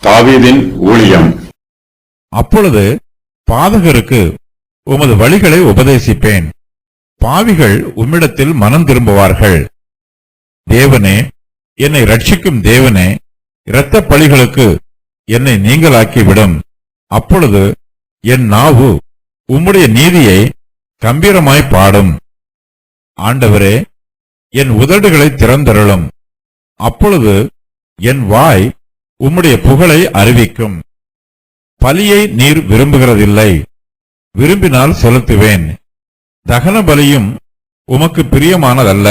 தாவீதின் ஊழியம். அப்பொழுது பாதகருக்கு உமது வழிகளை உபதேசிப்பேன், பாவிகள் உம்மிடத்தில் மனம் திரும்புவார்கள். தேவனே, என்னை ரட்சிக்கும் தேவனே, இரத்தப் பழிகளுக்கு என்னை நீங்களாக்கிவிடும். அப்பொழுது என் நாவு உம்முடைய நீதியை கம்பீரமாய் பாடும். ஆண்டவரே, என் உதடுகளை திறந்தருளும். அப்பொழுது என் வாய் உம்முடைய புகழை அறிவிக்கும். பலியை நீர் விரும்புகிறதில்லை, விரும்பினால் செலுத்துவேன். தகன பலியும் உமக்கு பிரியமானதல்ல.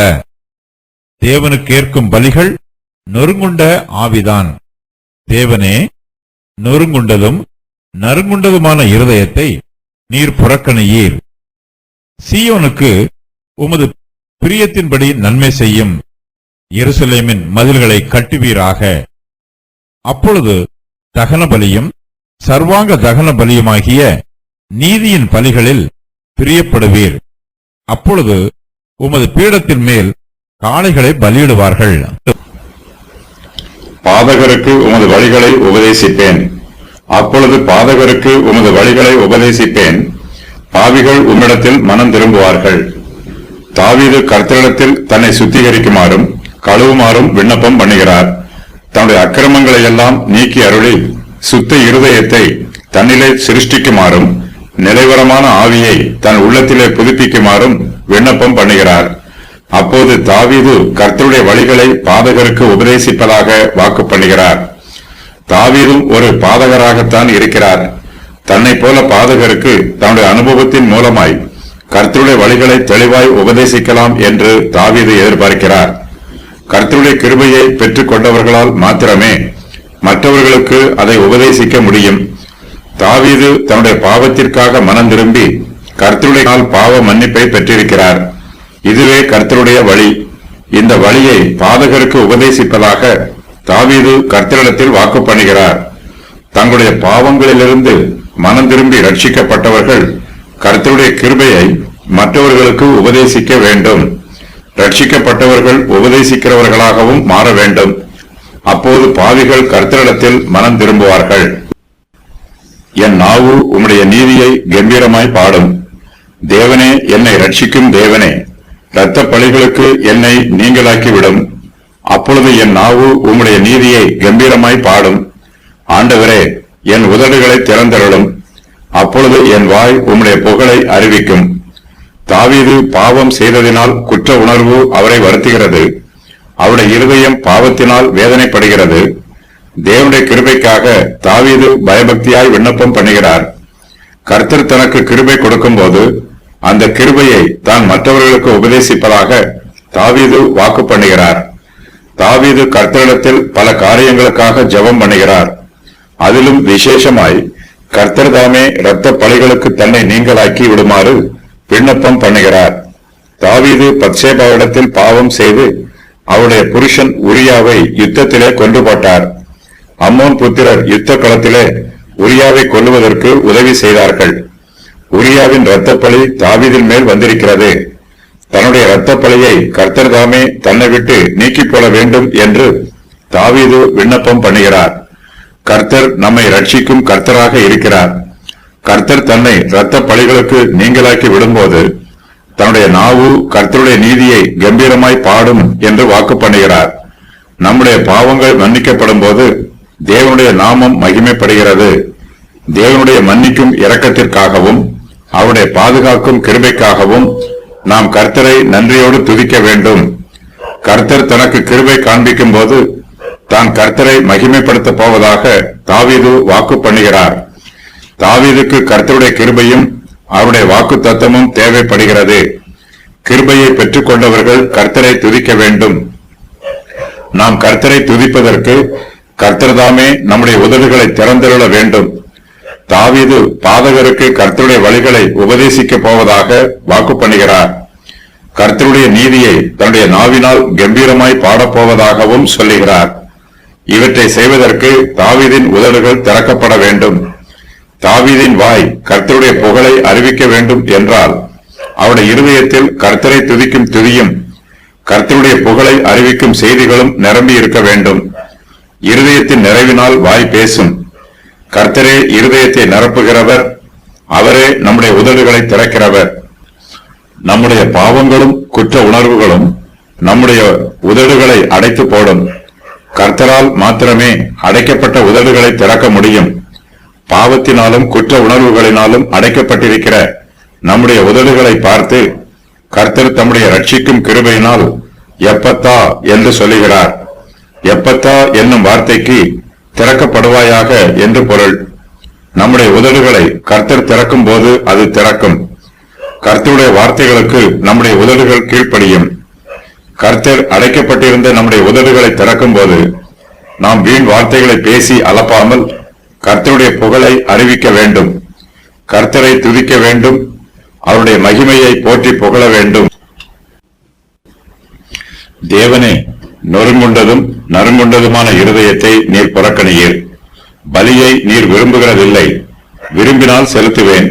தேவனுக்கேற்கும் பலிகள் நொறுங்குண்ட ஆவிதான். தேவனே, நொறுங்குண்டதும் நறுங்குண்டதுமான இருதயத்தை நீர் புறக்கணியீர். சீயோனுக்கு உமது பிரியத்தின்படி நன்மை செய்யும். எருசலேமின் மதில்களை கட்டுவீராக. அப்பொழுது தகன பலியும் சர்வாங்க தகன பலியுமாகிய நீதியின் பலிகளில் பிரியப்படுவீர். அப்பொழுது உமது பீடத்தின் மேல் காளைகளை பலியிடுவார்கள். பாதகருக்கு உமது வழிகளை உபதேசிப்பேன். அப்பொழுது பாதகருக்கு உமது வழிகளை உபதேசிப்பேன், பாவிகள் உம்மிடத்தில் மனம் திரும்புவார்கள். தாவீது கர்த்தரிடத்தில் தன்னை சுத்திகரிக்குமாறும் கழுவுமாறும் விண்ணப்பம் பண்ணுகிறார். தன்னுடைய அக்கிரமங்களை எல்லாம் நீக்கி அருளி சுத்த இருதயத்தை தன்னிலே சிருஷ்டிக்குமாறும் நிலைவரமான ஆவியை தன் உள்ளத்திலே புதுப்பிக்குமாறும் விண்ணப்பம் பண்ணுகிறார். அப்போது தாவீது கர்த்தருடைய வழிகளை பாதகருக்கு உபதேசிப்பதாக வாக்கு பண்ணுகிறார். தாவீதும் ஒரு பாதகராகத்தான் இருக்கிறார். தன்னை போல பாதகருக்கு தன்னுடைய அனுபவத்தின் மூலமாய் கர்த்தருடைய வழிகளை தெளிவாய் உபதேசிக்கலாம் என்று தாவீது எதிர்பார்க்கிறார். கர்த்தருடைய கிருபையை பெற்றுக் கொண்டவர்களால் மாத்திரமே மற்றவர்களுக்கு அதை உபதேசிக்க முடியும். தாவீது தன்னுடைய பாவத்திற்காக மனம் திரும்பி கர்த்தருடைய பாவ மன்னிப்பை பெற்றிருக்கிறார். இதுவே கர்த்தருடைய வழி. இந்த வழியை பாதகருக்கு உபதேசிப்பதாக தாவீது கர்த்தரிடத்தில் வாக்கு பண்ணுகிறார். தங்களுடைய பாவங்களிலிருந்து மனம் திரும்பி ரட்சிக்கப்பட்டவர்கள் கர்த்தருடைய கிருபையை மற்றவர்களுக்கு உபதேசிக்க வேண்டும். ரட்சிக்கப்பட்டவர்கள் உபதேசிக்கிறவர்களாகவும் மாற வேண்டும். அப்போது பாவிகள் கர்த்தரிடத்தில் மனம் திரும்புவார்கள். என் நாவு உம்முடைய நீதியை கம்பீரமாய் பாடும். தேவனே, என்னை ரட்சிக்கும் தேவனே, இரத்த பழிகளுக்கு என்னை நீங்களாக்கிவிடும். அப்பொழுது என் நாவு உம்முடைய நீதியை கம்பீரமாய் பாடும். ஆண்டவரே, என் உதடுகளை திறந்தருளும். அப்பொழுது என் வாய் உம்முடைய புகழை அறிவிக்கும். தாவீது பாவம் செய்ததினால் குற்ற உணர்வு அவரை வருத்துகிறது. அவருடைய இருதயம் பாவத்தினால் வேதனைப்படுகிறது. தேவனுடைய கிருபைக்காக தாவீது பயபக்தியாய் விண்ணப்பம் பண்ணுகிறார். கர்த்தர் தனக்கு கிருபை கொடுக்கும் போது அந்த கிருபையை தான் மற்றவர்களுக்கு உபதேசிப்பதாக தாவீது வாக்கு பண்ணுகிறார். தாவீது கர்த்தரிடத்தில் பல காரியங்களுக்காக ஜெபம் பண்ணுகிறார். அதிலும் விசேஷமாய் கர்த்தர் தாமே இரத்த பழிகளுக்கு தன்னை நீங்களாக்கி விடுமாறு விண்ணப்பம் பண்ணுகிறார். தாவீது பத்சேபாவிடத்தில் பாவம் செய்து அவருடைய புருஷன் உரியாவை யுத்தத்திலே கொன்று போட்டார். அம்மோன் புத்திரர் யுத்த களத்திலே உரியாவை கொல்லுவதற்கு உதவி செய்தார்கள். உரியாவின் இரத்தப்பழி தாவீதின் மேல் வந்திருக்கிறது. தன்னுடைய இரத்தப்பழியை கர்த்தர் தாமே தன்னை விட்டு நீக்கி போட வேண்டும் என்று தாவீது விண்ணப்பம் பண்ணுகிறார். கர்த்தர் நம்மை ரட்சிக்கும் கர்த்தராக இருக்கிறார். கர்த்தர் தன்னை இரத்த பழிகளுக்கு நீங்களாக்கி விடும்போது தன்னுடைய நாவு கர்த்தருடைய நீதியை கம்பீரமாய் பாடும் என்று வாக்கு பண்ணுகிறார். நம்முடைய பாவங்கள் மன்னிக்கப்படும் போது தேவனுடைய நாமம் மகிமைப்படுகிறது. தேவனுடைய மன்னிக்கும் இரக்கத்திற்காகவும் அவருடைய பாதுகாக்கும் கிருபைக்காகவும் நாம் கர்த்தரை நன்றியோடு துதிக்க வேண்டும். கர்த்தர் தனக்கு கிருபை காண்பிக்கும் போது தான் கர்த்தரை மகிமைப்படுத்த போவதாக தாவீது வாக்கு பண்ணுகிறார். தாவீதுக்கு கர்த்தருடைய கிருபையும் அவருடைய வாக்கு தத்தமும் தேவைப்படுகிறது. கிருபையை பெற்றுக் கொண்டவர்கள் கர்த்தரை துதிக்க வேண்டும். நாம் கர்த்தரை துதிப்பதற்கு கர்த்தர் தாமே நம்முடைய உதடுகளை திறந்தருள வேண்டும். தாவீது பாதகருக்கு கர்த்தருடைய வழிகளை உபதேசிக்க போவதாக வாக்கு பண்ணுகிறார். கர்த்தருடைய நீதியை தன்னுடைய நாவினால் கம்பீரமாய் பாடப்போவதாகவும் சொல்லுகிறார். இவற்றை செய்வதற்கு தாவீதின் உதடுகள் திறக்கப்பட வேண்டும். தாவீதின் வாய் கர்த்தருடைய புகழை அறிவிக்க வேண்டும் என்றால் அவருடைய இருதயத்தில் கர்த்தரை துதிக்கும் துதியும் கர்த்தருடைய புகழை அறிவிக்கும் செய்திகளும் நிரம்பி இருக்க வேண்டும். இருதயத்தின் நிறைவினால் வாய் பேசும். கர்த்தரே இருதயத்தை நிரப்புகிறவர், அவரே நம்முடைய உதடுகளை திறக்கிறவர். நம்முடைய பாவங்களும் குற்ற உணர்வுகளும் நம்முடைய உதடுகளை அடைத்து போடும். கர்த்தரால் மாத்திரமே அடைக்கப்பட்ட உதடுகளை திறக்க முடியும். பாவத்தினாலும் குற்ற உணர்வுகளினாலும் அடைக்கப்பட்டிருக்கிற நம்முடைய உதடுகளை பார்த்து கர்த்தர் தம்முடைய ரட்சிக்கும் கிருபையினால் எப்பத்தா என்று சொல்லுகிறார். எப்பத்தா என்னும் வார்த்தைக்கு திறக்கப்படுவாயாக என்று பொருள். நம்முடைய உதடுகளை கர்த்தர் திறக்கும் போது அது திறக்கும். கர்த்தருடைய வார்த்தைகளுக்கு நம்முடைய உதடுகள் கீழ்ப்படியும். கர்த்தர் அடைக்கப்பட்டிருந்த நம்முடைய உதடுகளை திறக்கும் போது நாம் வீண் வார்த்தைகளை பேசி அலப்பாமல் கர்த்தருடைய புகழை அறிவிக்க வேண்டும். கர்த்தரை துதிக்க வேண்டும். அவருடைய மகிமையை போற்றி புகழ வேண்டும். தேவனே, நொறுங்குண்டதும் நறுங்குண்டதுமான இருதயத்தை நீர் புறக்கணியீர். பலியை நீர் விரும்புகிறதில்லை. விரும்பினால் செலுத்துவேன்.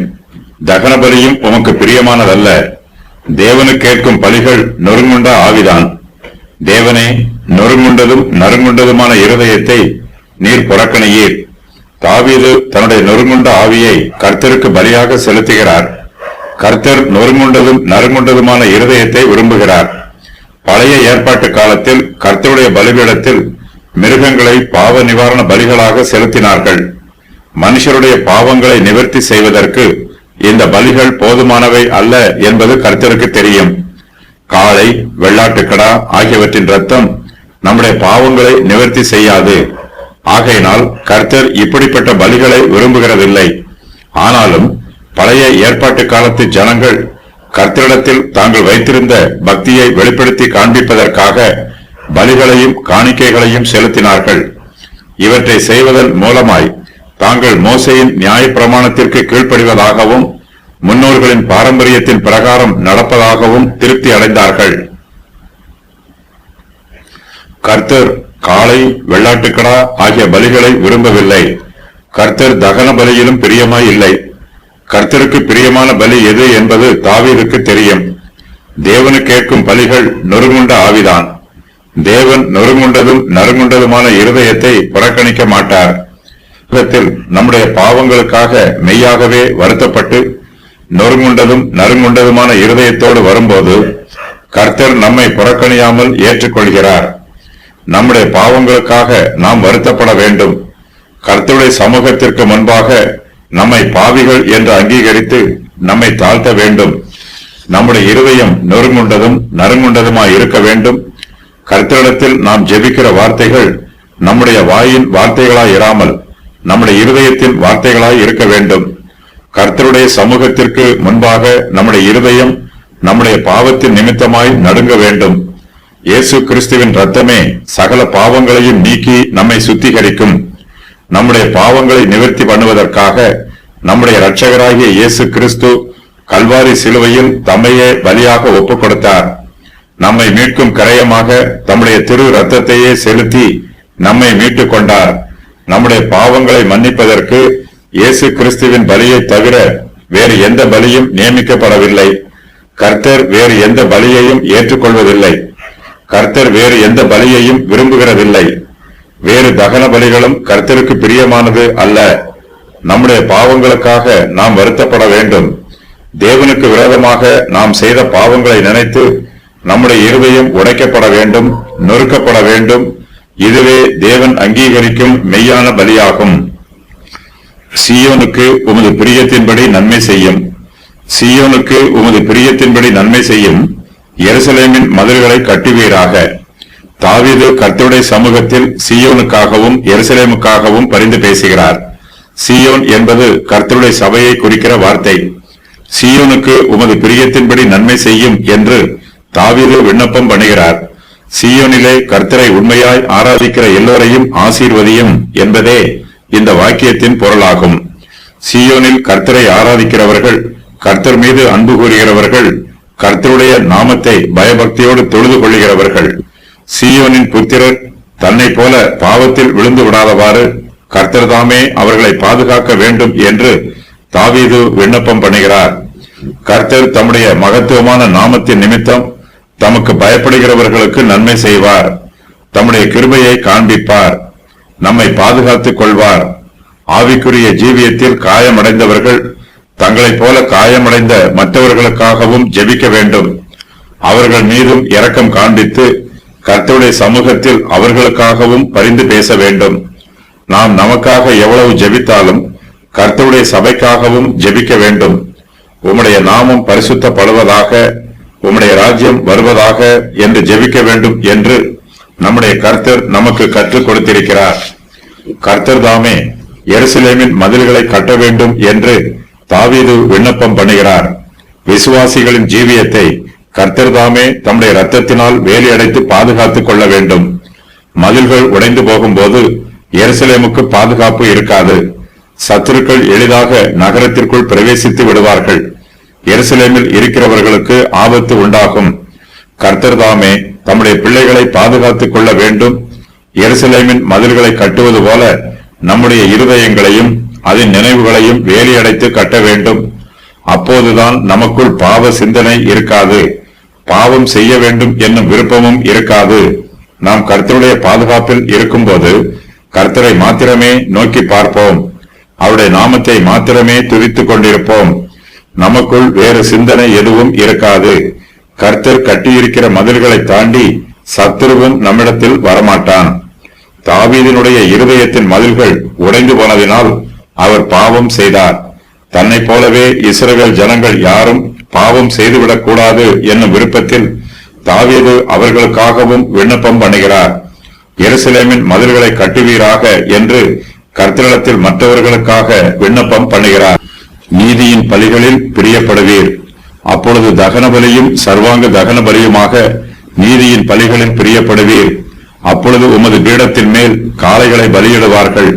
தகன பலியும் உமக்கு பிரியமானதல்ல. தேவனு கேட்கும் பலிகள் நொறுங்குண்ட ஆவிதான். தேவனே, நொறுங்குண்டதும் நறுங்குண்டதுமான இருதயத்தை நீர் புறக்கணியீர். தாவீது தன்னுடைய நொறுங்குண்ட ஆவியை கர்த்தருக்கு பலியாக செலுத்துகிறார். கர்த்தர் நொறுங்குண்டதும் நறுங்குண்டதுமான இருதயத்தை விரும்புகிறார். பழைய ஏற்பாட்டு காலத்தில் கர்த்தருடைய பலிபீடத்தில் மிருகங்களை பாவ நிவாரண பலிகளாக செலுத்தினார்கள். மனுஷருடைய பாவங்களை நிவர்த்தி செய்வதற்கு இந்த பலிகள் போதுமானவை அல்ல என்பது கர்த்தருக்கு தெரியும். காளை, வெள்ளாட்டுக்கடா ஆகியவற்றின் ரத்தம் நம்முடைய பாவங்களை நிவர்த்தி செய்யாது. ஆகையினால் கர்த்தர் இப்படிப்பட்ட பலிகளை விரும்புகிறதில்லை. ஆனாலும் பழைய ஏற்பாட்டு காலத்து ஜனங்கள் கர்த்தரிடத்தில் தாங்கள் வைத்திருந்த பக்தியை வெளிப்படுத்தி காண்பிப்பதற்காக பலிகளையும் காணிக்கைகளையும் செலுத்தினார்கள். இவற்றை செய்வதன் மூலமாய் தாங்கள் மோசேயின் நியாய பிரமாணத்திற்கு கீழ்ப்படிவதாகவும் முன்னோர்களின் பாரம்பரியத்தின் பிரகாரம் நடப்பதாகவும் திருப்தி அடைந்தார்கள். கர்த்தர் காளை, வெள்ளாட்டுக்கடா ஆகிய பலிகளை விரும்பவில்லை. கர்த்தர் தகன பலியிலும் பிரியமாய் இல்லை. கர்த்தருக்கு பிரியமான பலி எது என்பது தாவீதுக்கு தெரியும். தேவனு கேட்கும் பலிகள் நொறுங்குண்ட ஆவிதான். தேவன் நொறுங்குண்டதும் நறுங்குண்டதுமான இருதயத்தை புறக்கணிக்க மாட்டார். நம்முடைய பாவங்களுக்காக மெய்யாகவே வருத்தப்பட்டு நொறுங்குண்டதும் நறுங்குண்டதுமான இருதயத்தோடு வரும்போது கர்த்தர் நம்மை புறக்கணியாமல் ஏற்றுக்கொள்கிறார். நம்முடைய பாவங்களுக்காக நாம் வருத்தப்பட வேண்டும். கர்த்தருடைய சமூகத்திற்கு முன்பாக நம்மை பாவிகள் என்று அங்கீகரித்து நம்மை தாழ்த்த வேண்டும். நம்முடைய இருதயம் நொறுங்குண்டதும் நறுங்குண்டதுமாய் இருக்க வேண்டும். கர்த்தரிடத்தில் நாம் ஜெபிக்கிற வார்த்தைகள் நம்முடைய வாயின் வார்த்தைகளாய் இராமல் நம்முடைய இருதயத்தின் வார்த்தைகளாய் இருக்க வேண்டும். கர்த்தருடைய சமூகத்திற்கு முன்பாக நம்முடைய இருதயம் நம்முடைய பாவத்தின் நிமித்தமாய் நடுங்க வேண்டும். இயேசு கிறிஸ்துவின் இரத்தமே சகல பாவங்களையும் நீக்கி நம்மை சுத்திகரிக்கும். நம்முடைய பாவங்களை நிவர்த்தி பண்ணுவதற்காக நம்முடைய இரட்சகராகிய இயேசு கிறிஸ்து கல்வாரி சிலுவையில் தம்மையே பலியாக ஒப்புக் கொடுத்தார். நம்மை மீட்கும் கரையமாக தம்முடைய திரு இரத்தத்தையே செலுத்தி நம்மை மீட்டுக் கொண்டார். நம்முடைய பாவங்களை மன்னிப்பதற்கு இயேசு கிறிஸ்துவின் பலியை தவிர வேறு எந்த பலியும் நியமிக்கப்படவில்லை. கர்த்தர் வேறு எந்த பலியையும் ஏற்றுக்கொள்வதில்லை. கர்த்தர் வேறு எந்த பலியையும் விரும்புகிறதில்லை. வேறு தகன பலிகளும் கர்த்தருக்கு பிரியமானது அல்ல. நம்முடைய பாவங்களுக்காக நாம் வருத்தப்பட வேண்டும். தேவனுக்கு விரோதமாக நாம் செய்த பாவங்களை நினைத்து நம்முடைய இருதயம் உடைக்கப்பட வேண்டும், நொறுக்கப்பட வேண்டும். இதுவே தேவன் அங்கீகரிக்கும் மெய்யான பலியாகும். சீயோனுக்கு உமது பிரியத்தின்படி நன்மை செய்யும். சீயோனுக்கு உமது பிரியத்தின்படி நன்மை செய்யும். எருசலேமின் மதில்களை கட்டுவீராக. தாவீது கர்த்தருடைய சமூகத்தில் சீயோனுக்காகவும் எருசலேமுக்காகவும் பரிந்து பேசுகிறார். சீயோன் என்பது கர்த்தருடைய சபையை குறிக்கிற வார்த்தை. சீயோனுக்கு உமது பிரியத்தின்படி நன்மை செய்யும் என்று தாவீது விண்ணப்பம் பண்ணுகிறார். சீயோனிலே கர்த்தரை உண்மையாய் ஆராதிக்கிற எல்லோரையும் ஆசீர்வதியும் என்பதே இந்த வாக்கியத்தின் பொருளாகும். சீயோனில் கர்த்தரை ஆராதிக்கிறவர்கள், கர்த்தர் மீது அன்பு கூறுகிறவர்கள், கர்த்தருடைய நாமத்தை பயபக்தியோடு தொழுது கொள்ளுகிறவர்கள். சீயோனின் புத்திரர் தன்னை போல பாவத்தில் விழுந்து விடாதவாறு கர்த்தர் தாமே அவர்களை பாதுகாக்க வேண்டும் என்று தாவீது விண்ணப்பம் பண்ணுகிறார். கர்த்தர் தம்முடைய மகத்துவமான நாமத்தின் நிமித்தம் தமக்கு பயப்படுகிறவர்களுக்கு நன்மை செய்வார். தம்முடைய கிருபையை காண்பிப்பார். நம்மை பாதுகாத்துக் கொள்வார். ஆவிக்குரிய ஜீவியத்தில் காயமடைந்தவர்கள் தங்களைப் போல காயமடைந்த மற்றவர்களுக்காகவும் ஜெபிக்க வேண்டும். அவர்கள் மீதும் இரக்கம் காண்பித்து கர்த்தருடைய சமூகத்தில் அவர்களுக்காகவும் பரிந்து பேச வேண்டும். நாம் நமக்காக எவ்வளவு ஜெபித்தாலும் கர்த்தருடைய சபைக்காகவும் ஜெபிக்க வேண்டும். உம்முடைய நாமம் பரிசுத்தப்படுவதாக, உம்முடைய ராஜ்யம் வருவதாக என்று ஜெபிக்க வேண்டும் என்று நம்முடைய கர்த்தர் நமக்கு கற்றுக் கொடுத்திருக்கிறார். கர்த்தர் தாமே எருசலேமின் மதில்களை கட்ட வேண்டும் என்று தாவீது விண்ணப்பம் பண்ணுகிறார். விசுவாசிகளின் ஜீவியத்தை கர்த்தர் தாமே தம்முடைய இரத்தத்தினால் வேலியடைத்து பாதுகாத்துக் கொள்ள வேண்டும். மதில்கள் உடைந்து போகும்போது எருசலேமுக்கு பாதுகாப்பு இருக்காது. சத்துருக்கள் எளிதாக நகரத்திற்குள் பிரவேசித்து விடுவார்கள். எருசலேமில் இருக்கிறவர்களுக்கு ஆபத்து உண்டாகும். கர்த்தர் தாமே தம்முடைய பிள்ளைகளை பாதுகாத்துக் கொள்ள வேண்டும். எருசலேமின் மதில்களை கட்டுவது போல நம்முடைய இருதயங்களையும் அதன் நினைவுகளையும் வேலியடைத்து கட்ட வேண்டும். அப்போதுதான் நமக்குள் பாவ சிந்தனை இருக்காது, பாவம் செய்ய வேண்டும் என்னும் விருப்பமும் இருக்காது. நாம் கர்த்தருடைய பாதுகாப்பில் இருக்கும்போது கர்த்தரை மாத்திரமே நோக்கி பார்ப்போம். அவருடைய நாமத்தை மாத்திரமே துதித்துக் கொண்டிருப்போம். நமக்குள் வேறு சிந்தனை எதுவும் இருக்காது. கர்த்தர் கட்டியிருக்கிற மதில்களை தாண்டி சத்துருவும் நம்மிடத்தில் வரமாட்டான். தாவீதினுடைய இருதயத்தின் மதில்கள் உடைந்து போனதினால் அவர் பாவம் செய்தார். தன்னை போலவே இஸ்ரவேல் ஜனங்கள் யாரும் பாவம் செய்துவிடக் கூடாது என்னும் விருப்பத்தில் தாவீது அவர்களுக்காகவும் விண்ணப்பம் பண்ணுகிறார். எருசலேமின் மதில்களை கட்டுவீராக என்று கர்த்தரிடத்தில் மற்றவர்களுக்காக விண்ணப்பம் பண்ணுகிறார். நீதியின் பலிகளில் பிரியப்படுவீர். அப்பொழுது தகன பலியும் சர்வாங்க தகன பலியுமாக நீதியின் பலிகளில் பிரியப்படுவீர். அப்பொழுது உமது பீடத்தின் மேல் காளைகளை பலியிடுவார்கள்.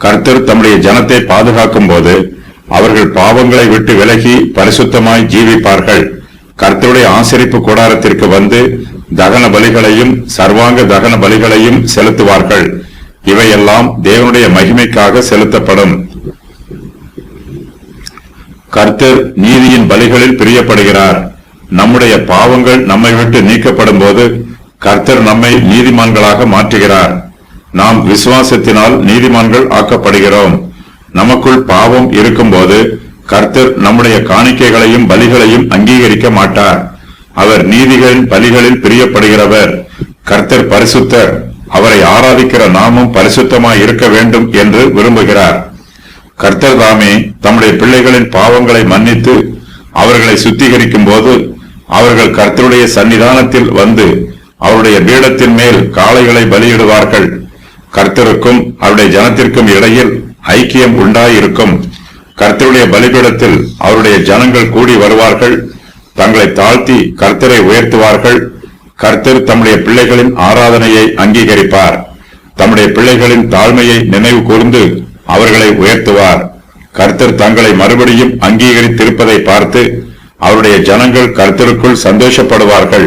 கர்த்தர் தம்முடைய ஜனத்தை பாதுகாக்கும் போது அவர்கள் பாவங்களை விட்டு விலகி பரிசுத்தமாய் ஜீவிப்பார்கள். கர்த்தருடைய ஆசரிப்பு கூடாரத்திற்கு வந்து தகன பலிகளையும் சர்வாங்க தகன பலிகளையும் செலுத்துவார்கள். இவையெல்லாம் தேவனுடைய மகிமைக்காக செலுத்தப்படும். கர்த்தர் நீதியின் பலிகளில் பிரியப்படுகிறார். நம்முடைய பாவங்கள் நம்மை விட்டு நீக்கப்படும் போது கர்த்தர் நம்மை நீதிமான்களாக மாற்றுகிறார். நாம் விசுவாசத்தினால் நீதிமான்கள் ஆக்கப்படுகிறோம். நமக்குள் பாவம் இருக்கும்போது கர்த்தர் நம்முடைய காணிக்கைகளையும் பலிகளையும் அங்கீகரிக்க மாட்டார். அவர் நீதிகளின் பலிகளில் பிரியப்படுகிறவர். கர்த்தர் பரிசுத்தர். அவரை ஆராதிக்கிற நாமும் பரிசுத்தமாய் இருக்க வேண்டும் என்று விரும்புகிறார். கர்த்தர் தாமே தம்முடைய பிள்ளைகளின் பாவங்களை மன்னித்து அவர்களை சுத்திகரிக்கும் போது அவர்கள் கர்த்தருடைய சன்னிதானத்தில் வந்து அவருடைய பீடத்தின் மேல் காளைகளை பலியிடுவார்கள். கர்த்தருக்கும் அவருடைய ஜனத்திற்கும் இடையில் ஐக்கியம் உண்டாயிருக்கும். கர்த்தருடைய பலிபீடத்தில் அவருடைய ஜனங்கள் கூடி வருவார்கள். தங்களை தாழ்த்தி கர்த்தரை உயர்த்துவார்கள். கர்த்தர் தம்முடைய பிள்ளைகளின் ஆராதனையை அங்கீகரிப்பார். தம்முடைய பிள்ளைகளின் தாழ்மையை நினைவு கூர்ந்து அவர்களை உயர்த்துவார். கர்த்தர் தங்களை மறுபடியும் அங்கீகரித்திருப்பதை பார்த்து அவருடைய ஜனங்கள் கர்த்தருக்குள் சந்தோஷப்படுவார்கள்.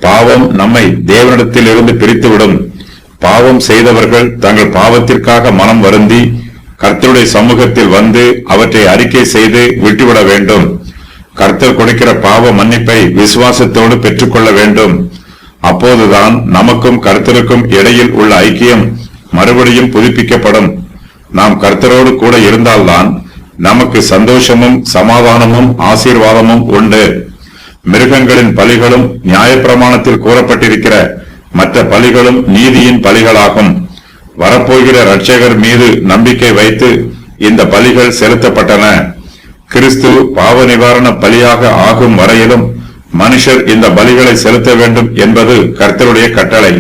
பாவம் நம்மை தேவனிடத்தில் இருந்து பிரித்துவிடும். பாவம் செய்தவர்கள் தங்கள் பாவத்திற்காக மனம் வருந்தி கர்த்தருடைய சமூகத்தில் வந்து அவற்றை அறிக்கை செய்து விட்டுவிட வேண்டும். கர்த்தர் கொடுக்கிற பாவ மன்னிப்பை விசுவாசத்தோடு பெற்றுக்கொள்ள வேண்டும். அப்போதுதான் நமக்கும் கர்த்தருக்கும் இடையில் உள்ள ஐக்கியம் மறுபடியும் புதுப்பிக்கப்படும். நாம் கர்த்தரோடு கூட இருந்தால்தான் நமக்கு சந்தோஷமும் சமாதானமும் ஆசீர்வாதமும் உண்டு. மிருகங்களின் பலிகளும் நியாயப்பிரமாணத்தில் கூறப்பட்டிருக்கிற மற்ற பலிகளும் நீதியின் பலிகளாகும். வரப்போகிற இரட்சகர் மீது நம்பிக்கை வைத்து இந்த பலிகள் செலுத்தப்பட்டன. கிறிஸ்து பாவ நிவாரண பலியாக ஆகும் வரையிலும் மனுஷர் இந்த பலிகளை செலுத்த வேண்டும் என்பது கர்த்தருடைய கட்டளை.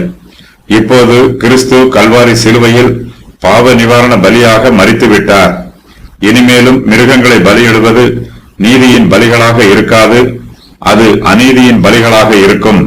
இப்போது கிறிஸ்து கல்வாரி சிலுவையில் பாவ நிவாரண பலியாக மரித்து விட்டார். இனிமேலும் மிருகங்களை பலியிடுவது நீதியின் பலிகளாக இருக்காது, அது அநீதியின் பலிகளாக இருக்கும்.